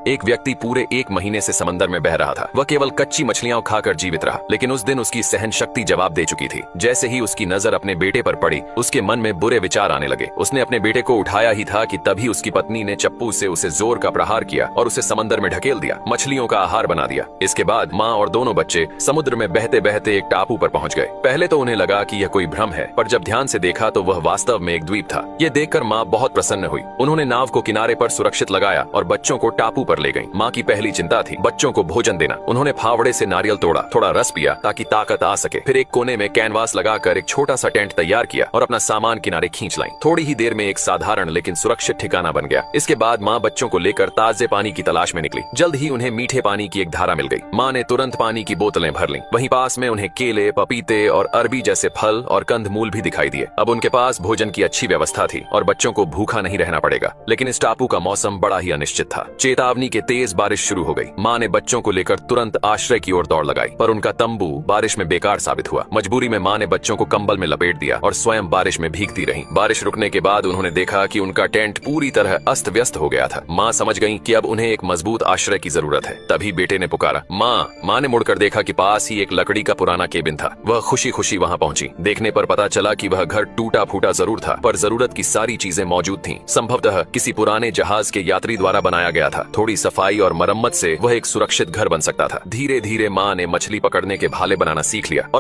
एक व्यक्ति पूरे 1 महीने से समंदर में बह रहा था। वह केवल कच्ची मछलियां खाकर जीवित रहा, लेकिन उस दिन उसकी सहन शक्ति जवाब दे चुकी थी। जैसे ही उसकी नजर अपने बेटे पर पड़ी, उसके मन में बुरे विचार आने लगे। उसने अपने बेटे को उठाया ही था कि तभी उसकी पत्नी ने चप्पू से उसे जोर का प्रहार किया और उसे समंदर में ढकेल दिया, मछलियों का आहार बना दिया। इसके बाद माँ और दोनों बच्चे समुद्र में बहते बहते एक टापू पर पहुंच गए। पहले तो उन्हें लगा कि यह कोई भ्रम है, पर जब ध्यान से देखा तो वह वास्तव में एक द्वीप था। यह देखकर माँ बहुत प्रसन्न हुई। उन्होंने नाव को किनारे पर सुरक्षित लगाया और बच्चों को टापू पर ले गईं। माँ की पहली चिंता थी बच्चों को भोजन देना। उन्होंने फावड़े से नारियल तोड़ा, थोड़ा रस पिया ताकि ताकत आ सके। फिर एक कोने में कैनवास लगाकर एक छोटा सा टेंट तैयार किया और अपना सामान किनारे खींच लाई। थोड़ी ही देर में एक साधारण लेकिन सुरक्षित ठिकाना बन गया। इसके बाद माँ बच्चों को लेकर ताजे पानी की तलाश में निकली। जल्द ही उन्हें मीठे पानी की एक धारा मिल गई। माँ ने तुरंत पानी की बोतलें भर लीं। वहीं पास में उन्हें केले, पपीते और अरबी जैसे फल और कंदमूल भी दिखाई दिए। अब उनके पास भोजन की अच्छी व्यवस्था थी और बच्चों को भूखा नहीं रहना पड़ेगा। लेकिन इस टापू का मौसम बड़ा ही अनिश्चित था। चेतावनी के तेज बारिश शुरू हो गई। माँ ने बच्चों को लेकर तुरंत आश्रय की ओर दौड़ लगाई, पर उनका तंबू बारिश में बेकार साबित हुआ। मजबूरी में माँ ने बच्चों को कंबल में लपेट दिया और स्वयं बारिश में भीगती रही। बारिश रुकने के बाद उन्होंने देखा कि उनका टेंट पूरी तरह अस्त व्यस्त हो गया था। माँ समझ गईं कि अब उन्हें एक मजबूत आश्रय की जरूरत है। तभी बेटे ने पुकारा, माँ। माँ ने मुड़कर देखा कि पास ही एक लकड़ी का पुराना केबिन था। वह खुशी खुशी वहाँ पहुंची। देखने पर पता चला कि वह घर टूटा फूटा जरूर था, पर जरूरत की सारी चीजें मौजूद थीं। संभवतः किसी पुराने जहाज के यात्री द्वारा बनाया गया था। थोड़ी सफाई और मरम्मत से वह एक सुरक्षित घर बन सकता था। धीरे धीरे माँ ने मछली पकड़ने के भाले बनाना सीख लिया और